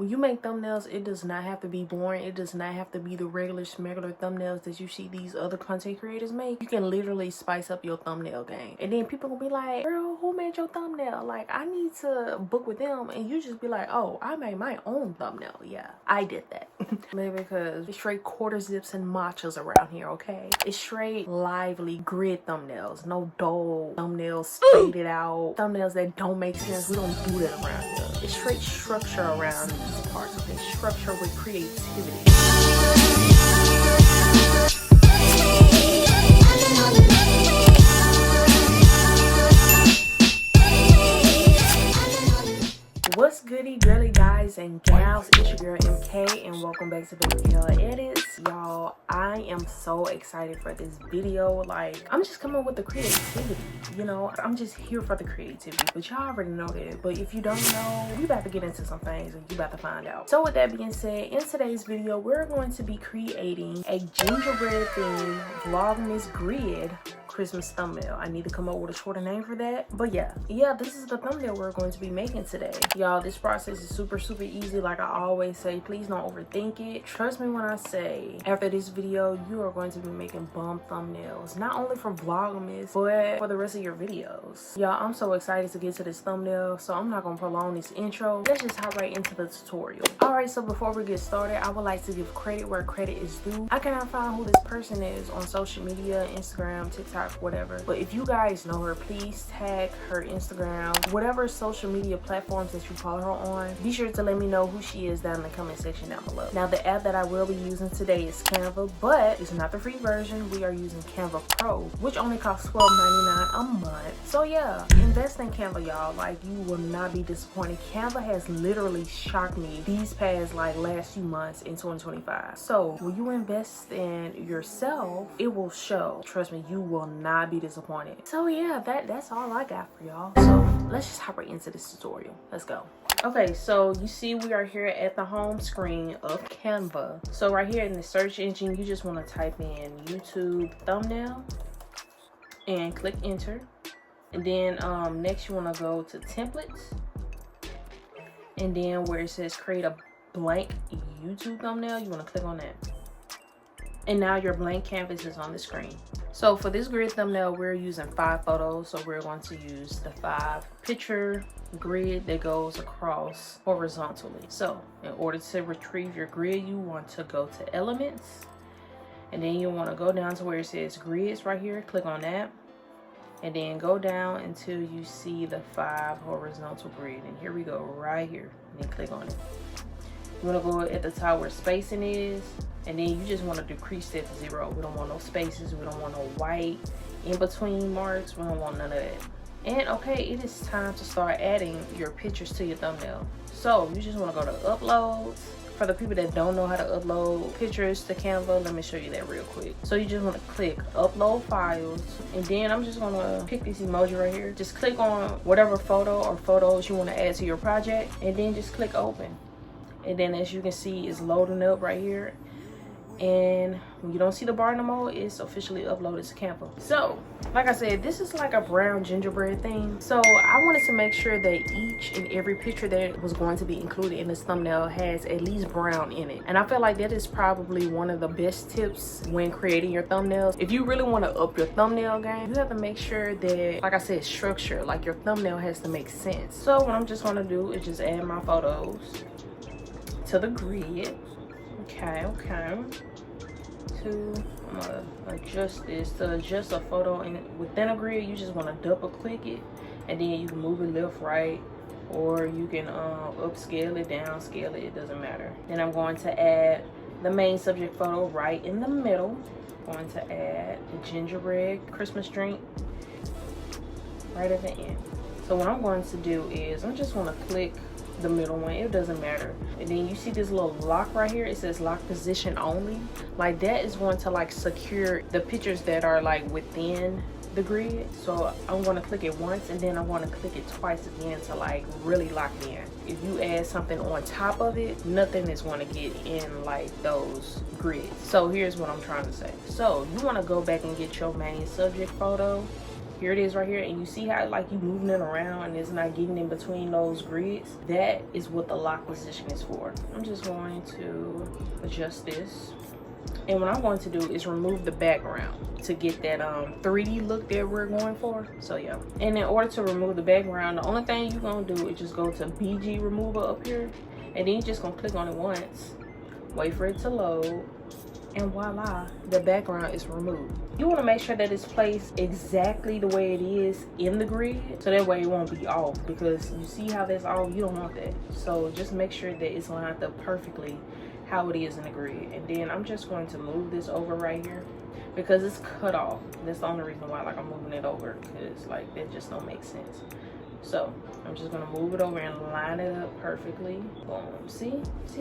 when you make thumbnails, it does not have to be boring. It does not have to be the regular smegular thumbnails that you see these other content creators make. You can literally spice up your thumbnail game. And then people will be like, girl, who made your thumbnail? Like, I need to book with them. And you just be like, oh, I made my own thumbnail. Yeah, I did that. Maybe because it's straight quarter zips and matchas around here, okay? It's straight lively grid thumbnails. No dull thumbnails faded out. Thumbnails that don't make sense. We don't do that around here. It's straight structure around these parts, okay? Structure with creativity. What's goody girly guys and gals, it's your girl MK and welcome back to Babykeledits. Y'all, I am so excited for this video. Like, I'm just coming with the creativity, you know? I'm just here for the creativity, but y'all already know that. But if you don't know, we about to get into some things and you about to find out. So with that being said, in today's video, we're going to be creating a gingerbread themed Vlogmas grid Christmas thumbnail. I need to come up with a shorter name for that, but yeah, this is the thumbnail we're going to be making today. Y'all, this process is super easy. Like I always say, please don't overthink it. Trust me when I say, after this video, you are going to be making bomb thumbnails, not only for Vlogmas, but for the rest of your videos. Y'all, I'm so excited to get to this thumbnail, so I'm not gonna prolong this intro. Let's just hop right into the tutorial. All right, so before we get started, I would like to give credit where credit is due. I cannot find who this person is on social media, Instagram, TikTok, whatever, but if you guys know her, please tag her Instagram, whatever social media platforms that you follow her on. Be sure to let me know who she is down in the comment section down below. Now, the app that I will be using today is Canva, but it's not the free version. We are using Canva Pro, which only costs $12.99 a month. So yeah, invest in Canva, y'all. Like, you will not be disappointed. Canva has literally shocked me these past last few months in 2025. So when you invest in yourself, it will show. Trust me, you will not be disappointed. So yeah, that's all I got for y'all. So let's just hop right into this tutorial. Let's go. Okay, so you see we are here at the home screen of Canva. So right here in the search engine, you just want to type in YouTube thumbnail and click enter. And then next you want to go to templates, and then where it says create a blank YouTube thumbnail, you want to click on that. And now your blank canvas is on the screen. So for this grid thumbnail, we're using 5 photos. So we're going to use the 5 picture grid that goes across horizontally. So in order to retrieve your grid, you want to go to elements, and then you want to go down to where it says grids right here. Click on that, and then go down until you see the 5 horizontal grid. And here we go, right here. And then click on it. You want to go at the top where spacing is, and then you just want to decrease that to 0. We don't want no spaces. We don't want no white in between marks. We don't want none of that. And okay, it is time to start adding your pictures to your thumbnail. So you just want to go to uploads. For the people that don't know how to upload pictures to Canva, let me show you that real quick. So you just want to click upload files, and then I'm just going to pick this emoji right here. Just click on whatever photo or photos you want to add to your project, and then just click open. And then as you can see, it's loading up right here. And when you don't see the bar no more, it's officially uploaded to Canva. So like I said, this is like a brown gingerbread theme. So I wanted to make sure that each and every picture that was going to be included in this thumbnail has at least brown in it. And I feel like that is probably one of the best tips when creating your thumbnails. If you really want to up your thumbnail game, you have to make sure that, like I said, structure, like your thumbnail has to make sense. So what I'm just going to do is just add my photos to the grid. Okay. I'm gonna adjust this. To adjust a photo within a grid, you just want to double click it, and then you can move it left, right, or you can upscale it, downscale it, it doesn't matter. Then I'm going to add the main subject photo right in the middle. I'm going to add the gingerbread Christmas drink right at the end. So what I'm going to do is I'm just want to click the middle one, it doesn't matter. And then you see this little lock right here, it says lock position only. Like, that is going to like secure the pictures that are like within the grid. So I'm going to click it once, and then I want to click it twice again to like really lock it in. If you add something on top of it, nothing is going to get in like those grids. So here's what I'm trying to say. So you want to go back and get your main subject photo, here it is right here, and you see how like you moving it around and it's not getting in between those grids. That is what the lock position is for. I'm just going to adjust this, and what I'm going to do is remove the background to get that 3D look that we're going for. So yeah, and in order to remove the background, the only thing you're gonna do is just go to BG remover up here, and then you're just gonna click on it once, wait for it to load, and voila, the background is removed. You want to make sure that it's placed exactly the way it is in the grid, so that way it won't be off, because you see how that's off, you don't want that. So just make sure that it's lined up perfectly how it is in the grid. And then I'm just going to move this over right here because it's cut off. That's the only reason why like I'm moving it over, because like that just don't make sense. So I'm just gonna move it over and line it up perfectly. Boom. See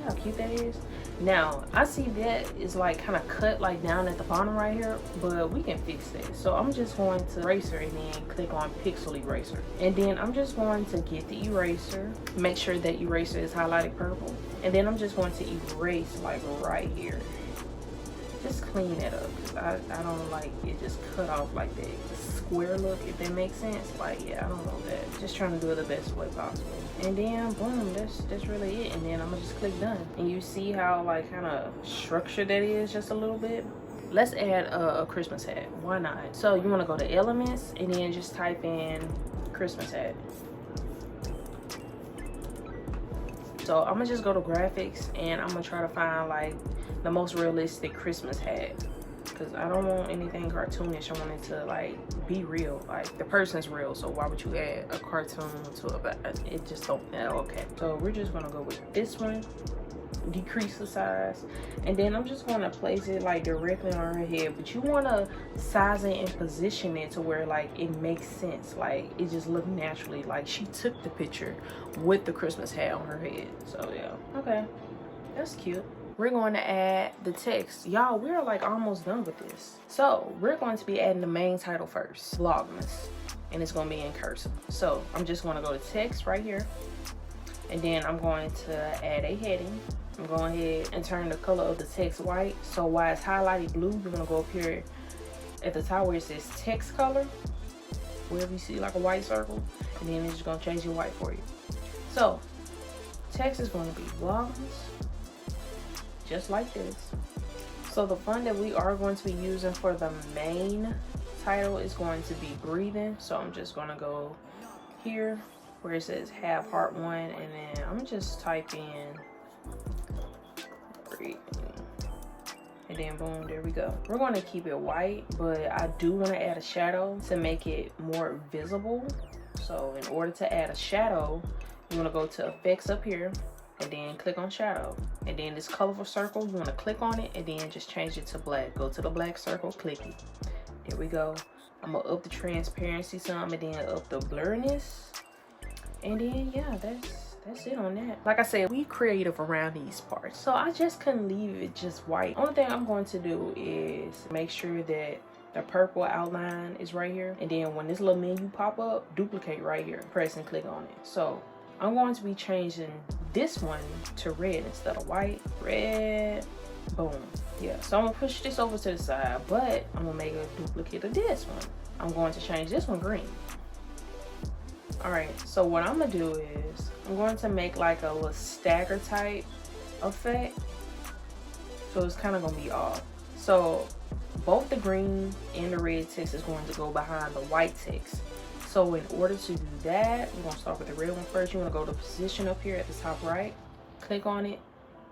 how cute that is? Now I see that is like kind of cut like down at the bottom right here, but we can fix that. So I'm just going to eraser and then click on pixel eraser, and then I'm just going to get the eraser, make sure that eraser is highlighted purple, and then I'm just going to erase like right here. Just clean that up, because I don't like it just cut off like that square look, if that makes sense. Like, yeah, I don't want that. Just trying to do it the best way possible. And then boom, that's really it. And then I'm gonna just click done, and you see how like kind of structured that is just a little bit. Let's add a Christmas hat. Why not? So you want to go to elements and then just type in Christmas hat. So I'm gonna just go to graphics, and I'm gonna try to find like the most realistic Christmas hat, because I don't want anything cartoonish. I want it to like be real, like the person's real. So why would you add a cartoon to it? Just don't. Okay, so we're just gonna go with this one, decrease the size, and then I'm just going to place it like directly on her head. But you want to size it and position it to where like it makes sense, like it just looked naturally like she took the picture with the Christmas hat on her head. So yeah, okay, that's cute. We're going to add the text. Y'all, we're like almost done with this. So we're going to be adding the main title first, Vlogmas, and it's going to be in cursive. So I'm just going to go to text right here, and then I'm going to add a heading. I'm going ahead and turn the color of the text white. So while it's highlighted blue, you're going to go up here at the top where it says text color, wherever you see like a white circle, and then it's just going to change it white for you. So text is going to be Vlogmas, just like this. So the font that we are going to be using for the main title is going to be breathing. So I'm just going to go here where it says have heart one, and then I'm just type in breathing, and then boom, there we go. We're going to keep it white, but I do want to add a shadow to make it more visible. So in order to add a shadow, you want to go to effects up here, and then click on shadow, and then this colorful circle, you want to click on it and then just change it to black. Go to the black circle, click it. There we go. I'm gonna up the transparency some, and then up the blurriness, and then yeah, that's it on that. Like I said, we creative around these parts, so I just couldn't leave it just white. Only thing I'm going to do is make sure that the purple outline is right here, and then when this little menu pop up, duplicate right here, press and click on it. So I'm going to be changing this one to red instead of white. Red, boom. Yeah, so I'm gonna push this over to the side, but I'm gonna make a duplicate of this one. I'm going to change this one green. All right, so what I'm gonna do is I'm going to make like a little stagger type effect, so it's kind of gonna be off. So both the green and the red text is going to go behind the white text. So in order to do that, we're gonna start with the red one first. You wanna go to position up here at the top right, click on it,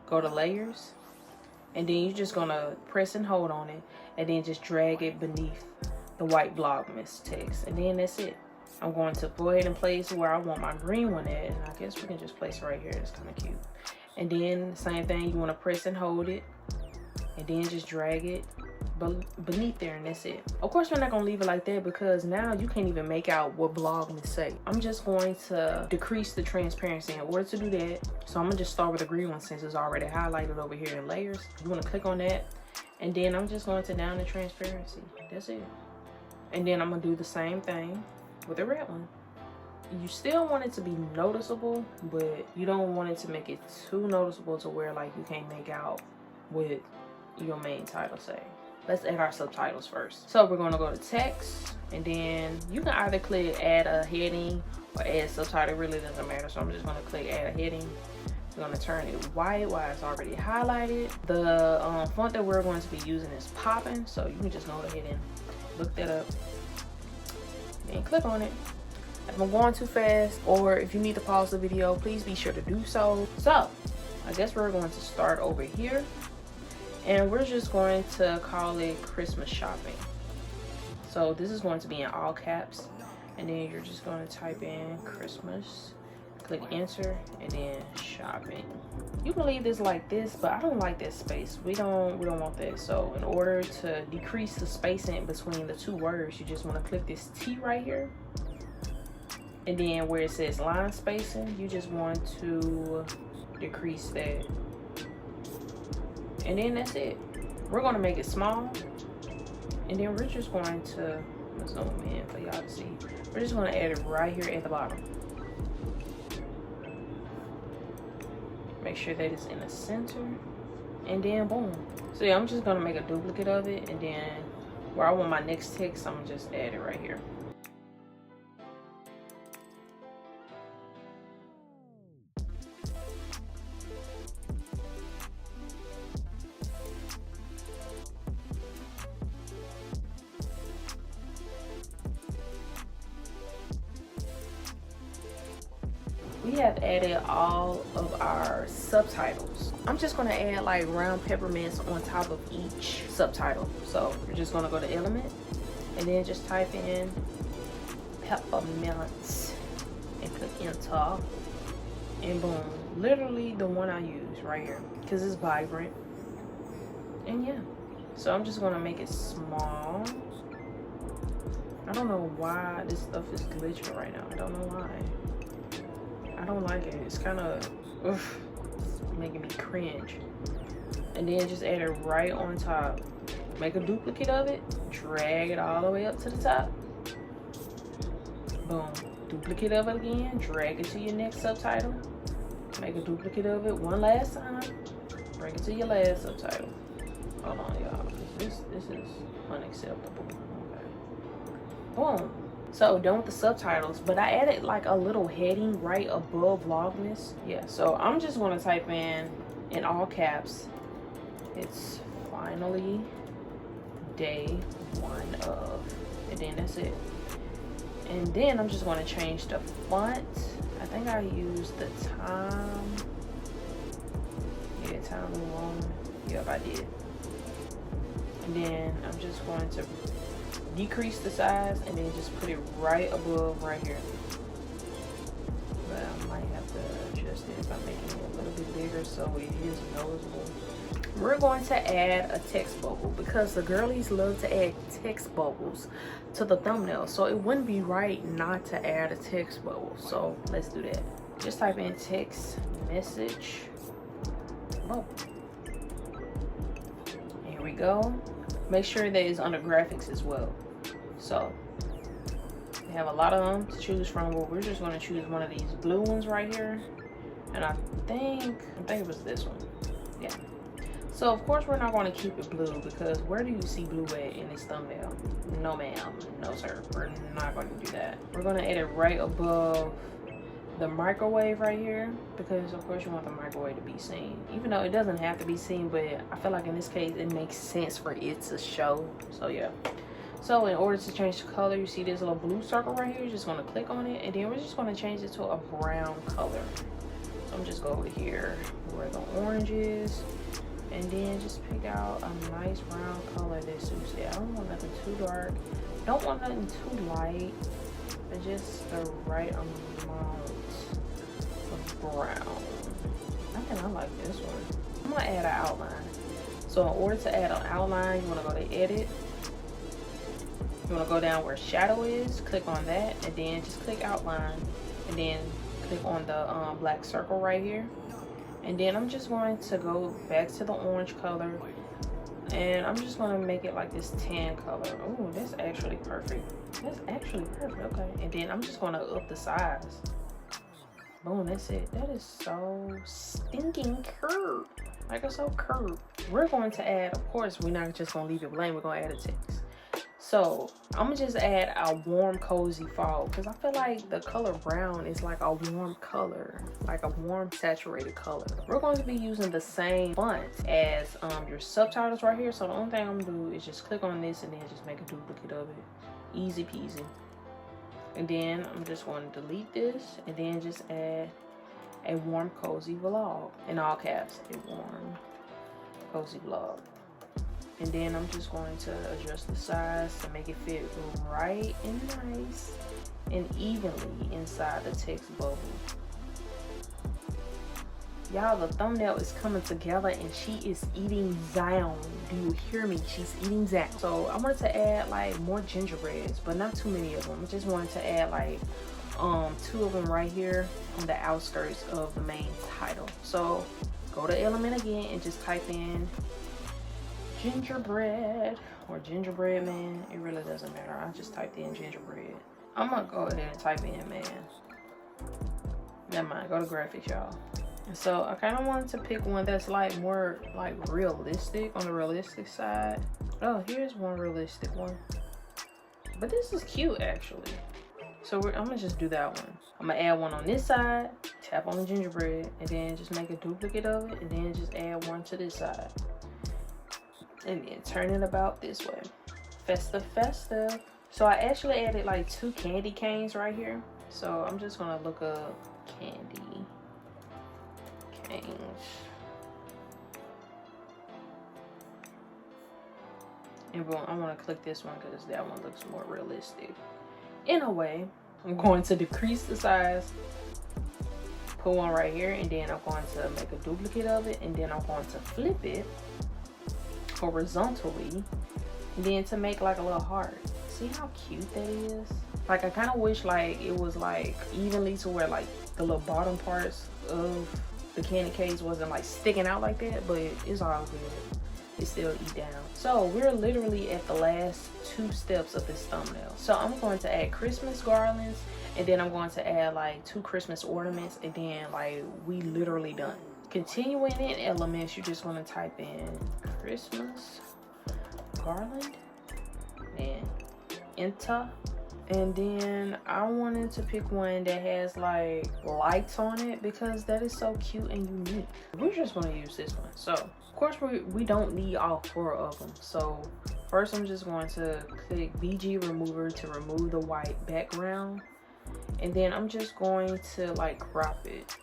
go to layers, and then you're just gonna press and hold on it, and then just drag it beneath the white Vlogmas text, and then that's it. I'm going to go ahead and place where I want my green one at, and I guess we can just place it right here. It's kind of cute. And then same thing, you want to press and hold it, and then just drag it beneath there, and that's it. Of course, we're not gonna leave it like that, because now you can't even make out what Vlogmas say. I'm just going to decrease the transparency in order to do that. So I'm gonna just start with the green one since it's already highlighted over here in layers. You want to click on that, and then I'm just going to down the transparency. That's it. And then I'm gonna do the same thing with the red one. You still want it to be noticeable, but you don't want it to make it too noticeable to where like you can't make out what your main title say. let's add our subtitles first. So we're going to go to text, and then you can either click add a heading or add subtitle. It really doesn't matter. So I'm just going to click add a heading. We're going to turn it white while it's already highlighted. The font that we're going to be using is Poppin', so you can just go ahead and look that up and click on it. If I'm going too fast, or if you need to pause the video, please be sure to do so. So I guess we're going to start over here, and we're just going to call it Christmas shopping. So this is going to be in all caps, and then you're just going to type in Christmas, click enter, and then shopping. You can leave this like this, but I don't like that space. We don't want that. So in order to decrease the spacing between the two words, you just want to click this T right here, and then where it says line spacing, you just want to decrease that, and then that's it. We're going to make it small, and then we're just going to zoom in for y'all to see. We're just going to add it right here at the bottom. Make sure that it's in the center, and then boom. So yeah, I'm just gonna make a duplicate of it, and then where I want my next text, I'm gonna just add it right here. We have added all of our subtitles. I'm just gonna add like round peppermints on top of each subtitle. So we're just gonna go to element, and then just type in peppermints and click enter, and boom, literally the one I use right here, because it's vibrant. And yeah, so I'm just gonna make it small. I don't know why this stuff is glitching right now. I don't know why. I don't like it. It's kind of making me cringe. And then just add it right on top. Make a duplicate of it. Drag it all the way up to the top. Boom. Duplicate of it again. Drag it to your next subtitle. Make a duplicate of it one last time. Bring it to your last subtitle. Hold on, y'all. This is unacceptable. Okay. Boom. So done with the subtitles, but I added like a little heading right above Vlogmas. Yeah, so I'm just going to type in all caps, it's finally day 1 of, and then that's it. And then I'm just going to change the font. I think I used the time. Yeah, Time New Roman. Yep, I did. And then I'm just going to decrease the size, and then just put it right above right here. But I might have to adjust it by making it a little bit bigger so it is noticeable. We're going to add a text bubble because the girlies love to add text bubbles to the thumbnail, so it wouldn't be right not to add a text bubble. So let's do that. Just type in text message bubble. Here we go. Make sure that it's under graphics as well. So we have a lot of them to choose from, but we're just going to choose one of these blue ones right here, and I think it was this one. Yeah. So of course we're not going to keep it blue, because where do you see blue at in this thumbnail? No ma'am, no sir, we're not going to do that. We're going to add it right above the microwave right here, because of course you want the microwave to be seen, even though it doesn't have to be seen, but I feel like in this case it makes sense for it to show. So yeah. So in order to change the color, you see this little blue circle right here, you're just going to click on it, and then we're just going to change it to a brown color. So I'm just go over here where the orange is, and then just pick out a nice brown color that suits it. I don't want nothing too dark, don't want nothing too light, but just the right amount of brown. I think I like this one. I'm going to add an outline. So in order to add an outline, you want to go to edit. You want to go down where shadow is, click on that, and then just click outline, and then click on the black circle right here. And then I'm just going to go back to the orange color, and I'm just going to make it like this tan color. Oh, that's actually perfect. That's actually perfect. Okay. And then I'm just going to up the size. Boom, that's it. That is so stinking curved. Like, it's so curved. we're going to add, of course, we're not just gonna leave it plain, we're gonna add a text. So I'm gonna just add a warm, cozy fall, because I feel like the color brown is like a warm color, like a warm, saturated color. We're going to be using the same font as your subtitles right here. So the only thing I'm gonna do is just click on this and then just make a duplicate of it. Easy peasy. And then I'm just going to delete this and then just add a warm, cozy vlog in all caps. A warm, cozy vlog. And then I'm just going to adjust the size to make it fit right and nice and evenly inside the text bubble. Y'all, the thumbnail is coming together and she is eating down. Do you hear me? She's eating down. So I wanted to add like more gingerbreads, but not too many of them. I just wanted to add like 2 of them right here on the outskirts of the main title. So go to element again and just type in gingerbread or gingerbread man. It really doesn't matter. I just typed in gingerbread. I'm gonna go ahead and type in man. Never mind, go to graphics, y'all. So I kind of wanted to pick one that's like more like realistic, on the realistic side. Oh, here's one realistic one, but this is cute actually. So I'm gonna just do that one. I'm gonna add one on this side, tap on the gingerbread, and then just make a duplicate of it, and then just add one to this side. And then turn it about this way. Festive, festive. So I actually added like 2 candy canes right here. So I'm just gonna look up candy canes. And I wanna click this one because that one looks more realistic. In a way, I'm going to decrease the size, put one right here, and then I'm going to make a duplicate of it, and then I'm going to flip it horizontally, and then to make like a little heart. See how cute that is? Like I kind of wish like it was like evenly to where like the little bottom parts of the candy canes wasn't like sticking out like that, but it's all good. It still eat down. So we're literally at the last 2 steps of this thumbnail. So I'm going to add Christmas garlands, and then I'm going to add like 2 Christmas ornaments, and then like we literally done. Continuing in elements, you're just going to type in Christmas garland and enter. And then I wanted to pick one that has like lights on it because that is so cute and unique. We're just going to use this one. So of course we don't need all 4 of them. So first I'm just going to click BG remover to remove the white background, and then I'm just going to like crop it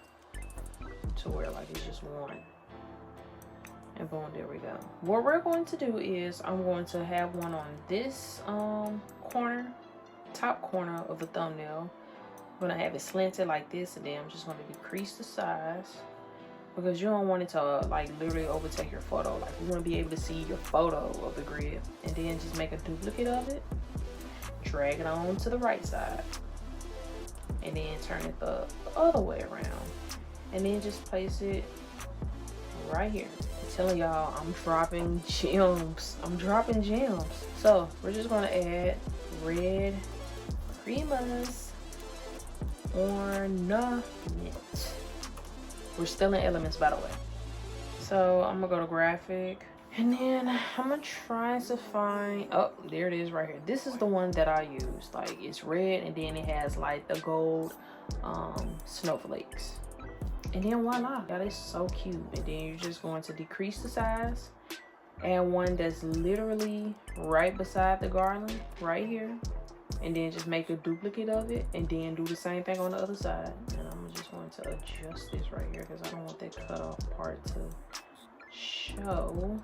to where like it's just one, and boom, there we go. What we're going to do is I'm going to have one on this corner, top corner of the thumbnail. I'm gonna have it slanted like this, and then I'm just going to decrease the size because you don't want it to like literally overtake your photo. Like you want to be able to see your photo of the grid, and then just make a duplicate of it, drag it on to the right side, and then turn it the other way around. And then just place it right here. I'm telling y'all, I'm dropping gems. I'm dropping gems. So we're just gonna add red cremas ornament. We're still in elements, by the way. So I'm gonna go to graphic, and then I'm gonna try to find, oh, there it is right here. This is the one that I use. Like it's red, and then it has like the gold snowflakes. And then voila, that is so cute. And then you're just going to decrease the size, add one that's literally right beside the garland right here, and then just make a duplicate of it, and then do the same thing on the other side. And I'm just going to adjust this right here because I don't want that cut off part to show.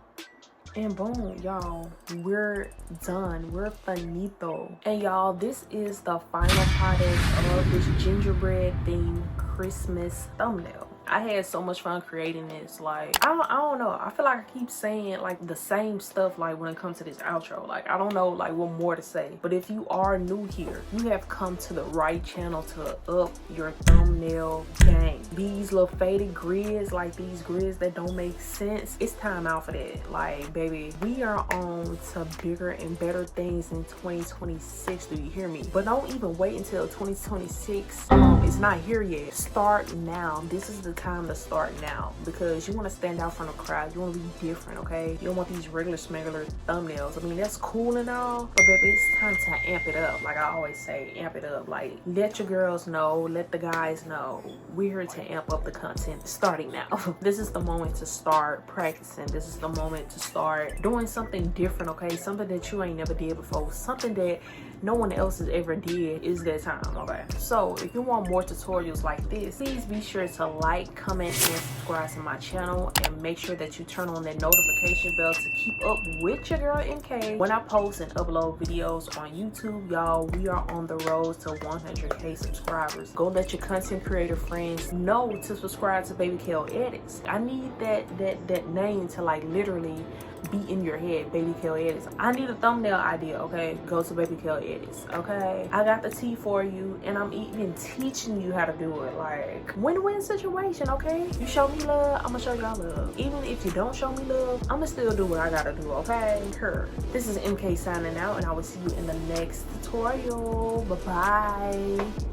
And boom, y'all, we're done. We're finito. And y'all, this is the final product of this gingerbread themed Christmas thumbnail. I had so much fun creating this. Like I don't know, I feel like I keep saying like the same stuff like when it comes to this outro. Like I don't know like what more to say, but if you are new here, you have come to the right channel to up your thumbnail game. These little faded grids, like these grids that don't make sense, it's time out for that. Like baby, we are on to bigger and better things in 2026. Do you hear me? But don't even wait until 2026. It's not here yet. Start now. This is the time to start now, because you want to stand out from the crowd. You want to be different, okay? You don't want these regular smegular thumbnails. I mean, that's cool and all, but baby, it's time to amp it up. Like I always say, amp it up. Like, let your girls know, let the guys know, we're here to amp up the content starting now. This is the moment to start practicing. This is the moment to start doing something different, okay? Something that you ain't never did before, something that no one else has ever did. Is that time, okay? So if you want more tutorials like this, please be sure to like, comment, and subscribe to my channel, and make sure that you turn on that notification bell to keep up with your girl MK when I post and upload videos on YouTube. Y'all, we are on the road to 100K subscribers. Go let your content creator friends know to subscribe to Babykeledits. I need that name to like literally be in your head. Babykeledits. I need a thumbnail idea, okay? Go to Babykeledits, okay? I got the tea for you, and I'm even teaching you how to do it. Like, win-win situation, okay? You show me love, I'ma show y'all love. Even if you don't show me love, I'ma still do what I gotta do, okay? Her. This is MK signing out, and I will see you in the next tutorial. Bye-bye.